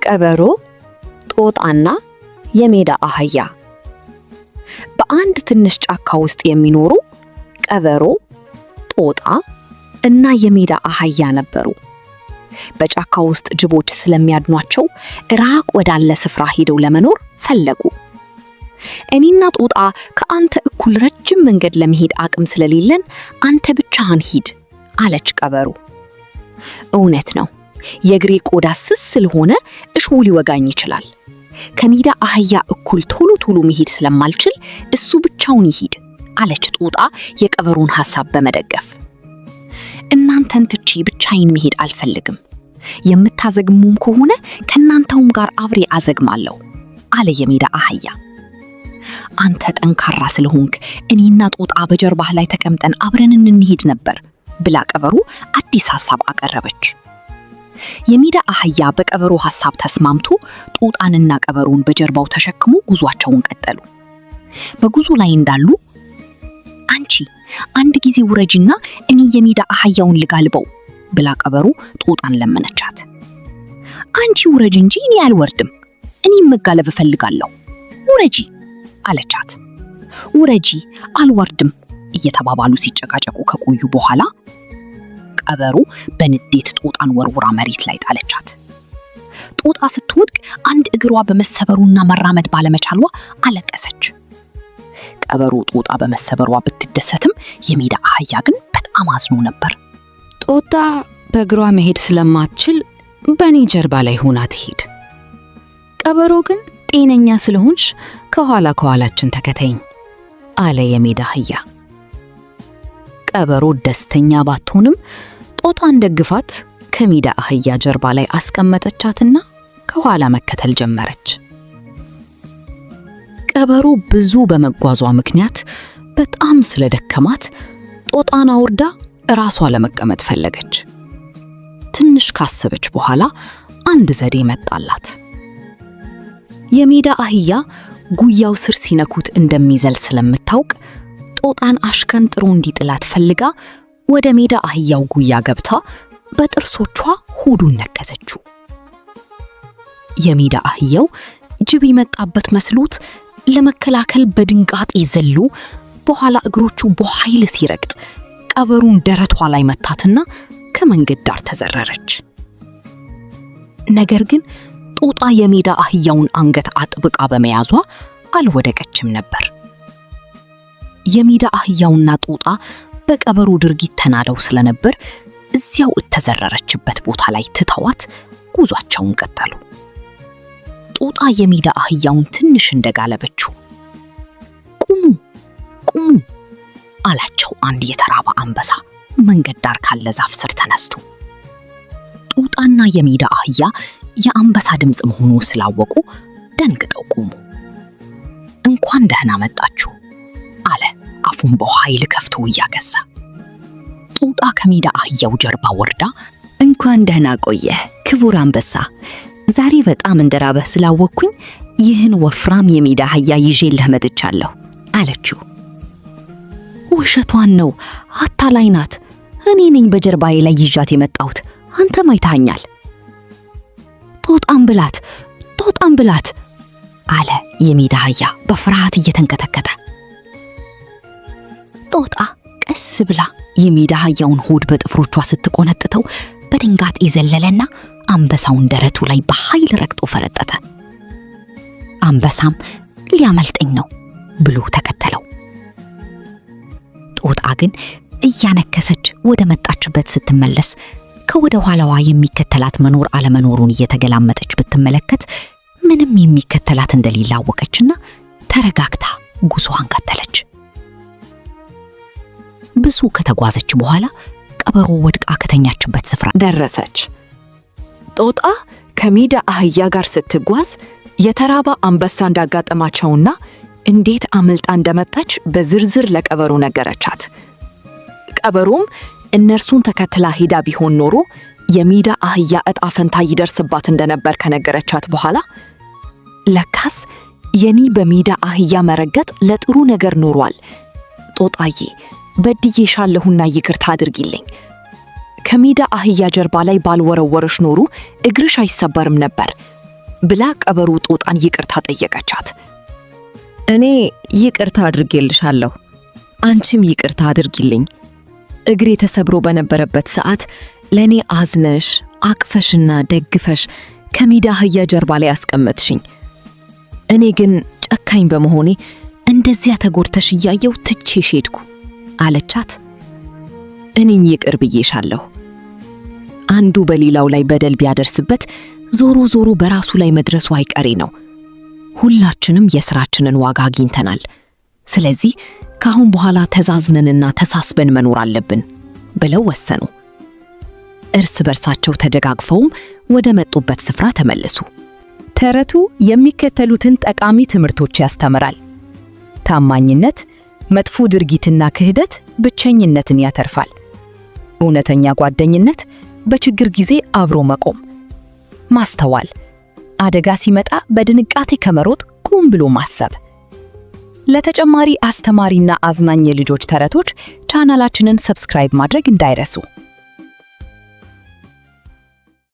ቀበሮ፣ ጦጣና የሜዳ አህያ። በአንድ ትንሽ ጫካ ውስጥ የሚኖሩ ቀበሮ፣ ጦጣ እና የሜዳ አህያ ነበሩ። በጫካ ውስጥ ጅቦች ስለሚያድኗቸው ራቅ ወዳለ ስፍራ ሄደው ለመኖር ፈለጉ። እኔና ጦጣ ከአንተ እኩል ረጅም መንገድ ለመሄድ አቅም ስለሌለን አንተ ብቻህን ሂድ አለች ቀበሮ። እውነት ነው፣ የእግሬ ቆዳ ስስ ስለሆነ እሾህ ሊወጋኝ ይችላል። ከሜዳ አህያ እኩል ቶሎ መሄድ ስለማልችል እሱ ብቻውን ይሂድ አለች ጦጣ የቀበሮን ሐሳብ በመደገፍ። እናንተን ትቼ ብቻዬን መሄድ አልፈልግም። የምታዘግሙም ከሆነ ከናንተውም ጋር አብሬ አዘግማለሁ አለ የሜዳ አህያ። አንተ ጠንካራ ስለሆንክ እኔና ጦጣ በጀርባህ ላይ ተቀምጠን አብረን እንሄድ ነበር ብላ ቀበሮ አዲስ ሐሳብ አቀረበች። የሜዳ አህያ በቀበሮ ሐሳብ ተስማምቶ ጦጣንና ቀበሮን በጀርባው ተሸክሞ ጉዟቸውን ቀጠሉ። በጉዞ ላይ እንዳሉ አንቺ አንድ ጊዜ ውረጂና እኔ የሜዳ አህያውን ልጋልበው ብላ ቀበሮ ጦጣን ለመነቻት። አንቺ ውረጂ እንጂ እኔ አልወርድም፣ እኔ መጋለብ እፈልጋለሁ፣ ውረጂ አለቻት። ውረጂ፣ አልወርድም እየተባባሉ ሲጨቃጨቁ ከቆዩ በኋላ ቀበሮ በንዴት ጦጣን ወርውራ መሬት ላይ ጣለቻት። ጦጣ ስትወድቅ አንድ እግሯ በመሰበሩና መራመድ ባለመቻሏ አለቀሰች። ቀበሮ ጦጣ በመሰበሯ ብትደሰትም የሜዳ አህያ ግን በጣም አዝኖ ነበር። ጦጣ በእግሯ መሄድ ስለማትችል በኔ ጀርባ ላይ ሆና ትሄድ፣ ቀበሮ ግን ጤነኛ ስለሆንሽ ከኋላችን ተከተይኝ አለ የሜዳ አህያ። ቀበሮ ደስተኛ ባትሆንም ጦጣን ደግፋት ከሜዳ አህያ ጀርባ ላይ አስቀመጠቻትና ከኋላ መከተል ጀመረች። ቀበሮ ብዙ በመጓዟ ምክንያት በጣም ስለደከማት ጦጣን አውርዳ ራሷ ለመቀመጥ ፈለገች። ትንሽ ካሰበች በኋላ አንድ ዘዴ መጣላት። የሜዳ አህያ ጉያው ስር ሲነኩት እንደሚዘል ስለምታውቅ ጦጣን አሽከንጥሮ እንዲጥላት ፈልጋ ወደ ሜዳ አህያው ጉያ ገብታ በጥርሶቿ ሆዱን ነከሰችው። የሜዳ አህያው ጅብ የመጣበት መስሎት ለመከላከል በድንጋጤ ዘሎ በኋላ እግሮቹ በኃይል ሲረግጥ ቀበሩን ደረቷ ላይ መታትና ከመንገድ ዳር ተዘረረች። ነገር ግን ጦጣ የሜዳ አህያውን አንገት አጥብቃ በመያዟ አልወደቀችም ነበር። የሜዳ አህያውና ጦጣ በቀበሮ ድርጊት ተናደው ስለነበር እዚያው ተዘረረችበት ቦታ ላይ ትተዋት ጉዟቸውን ቀጠሉ። ጦጣ የሜዳ አህያውን ትንሽ እንደጋለበችው ቁሙ አላቸው አንድ የተራበ አንበሳ መንገድ ዳር ካለ ዛፍ ስር ተነስቶ። ጦጣና የሜዳ አህያ የአንበሳ ድምጽ መሆኑ ስላወቁ ደንግጠው ቆሙ። እንኳን ደህና መጣችሁ አለ አፉን በኃይል ከፍቶ እያገሳ። ጦጣ ከሜዳ አህያው ጀርባ ወርዳ እንኳን ደህና ቆየህ ክቡር አንበሳ፣ ዛሬ በጣም እንደራበህ ስላወቅኩኝ ይህን ወፍራም የሜዳ አህያ ይዤልህ መጥቻለሁ አለችው። ውሸቷን ነው፣ አታላይ ናት። እኔ ነኝ በጀርባዬ ላይ ይዣት የመጣሁት፣ አንተም አይታኛል። ጦጣም ብላት አለ የሜዳ አህያ በፍርሃት እየተንከተከተ። ጦጣ ቀስ ብላ የሜዳ አህያውን ሆድ በጥፍሮቿ ስትቆነጥተው በድንጋጤ ዘለለና አንበሳውን ደረቱ ላይ በኃይል ረግጦ ፈረጠጠ። አንበሳም ሊያመልጠኝ ነው ብሎ ተከተለው። ጦጣ ግን እያነከሰች ወደ መጣችበት ስትመለስ ከወደ ኋላዋ የሚከተላት መኖር አለመኖሩን እየተገላመጠች ብትመለከት ምንም የሚከተላት እንደሌለ አወቀችና ተረጋግታ ጉዞዋን ቀጠለች። ብዙ ከተጓዘች በኋላ ቀበሮ ወድቃ ከተኛችበት ስፍራ ደረሰች። ጦጣ ከሜዳ አህያ ጋር ስትጓዝ የተራባ አንበሳ እንዳጋጠማቸውና እንዴት አምልጣ እንደመጣች በዝርዝር ለቀበሮ ነገረቻት። ቀበሮም እነርሱን ተከትላ ሄዳ ቢሆን ኖሮ የሜዳ አህያ ዕጣ ፈንታ ይደርስባት እንደነበር ከነገረቻት በኋላ ለካስ የኔ በሜዳ አህያ መረገጥ ለጥሩ ነገር ኖሯል፣ ጦጣዬ በድዬሻለሁና ይቅርታ አድርጊልኝ። ከሜዳ አህያ ጀርባ ላይ ባልወረወረሽ ኖሮ እግርሽ አይሰበርም ነበር ብላ ቀበሮ ጦጣን ይቅርታ ጠየቀቻት። እኔ ይቅርታ አድርጌልሻለሁ፣ አንቺም ይቅርታ አድርጊልኝ። እግሬ ተሰብሮ በነበረበት ሰዓት ለእኔ አዝነሽ አቅፈሽና ደግፈሽ ከሜዳ አህያ ጀርባ ላይ አስቀመጥሽኝ። እኔ ግን ጨካኝ በመሆኔ እንደዚያ ተጎድተሽ እያየው ትቼሽ ሄድኩ አለቻት። እኔም ይቅር ብዬሻለሁ። አንዱ በሌላው ላይ በደል ቢያደርስበት ዞሮ ዞሮ በራሱ ላይ መድረሱ አይቀሬ ነው። ሁላችንም የሥራችንን ዋጋ አግኝተናል። ስለዚህ ከአሁን በኋላ ተዛዝነንና ተሳስበን መኖር አለብን ብለው ወሰኑ። እርስ በርሳቸው ተደጋግፈውም ወደ መጡበት ስፍራ ተመለሱ። ተረቱ የሚከተሉትን ጠቃሚ ትምህርቶች ያስተምራል። ታማኝነት፣ መጥፎ ድርጊትና ክህደት ብቸኝነትን ያተርፋል። እውነተኛ ጓደኝነት፣ በችግር ጊዜ አብሮ መቆም። ማስተዋል፣ አደጋ ሲመጣ በድንጋጤ ከመሮጥ ቆም ብሎ ማሰብ። ለተጨማሪ አስተማሪና አዝናኝ የልጆች ተረቶች ቻናላችንን ሰብስክራይብ ማድረግ እንዳይረሱ።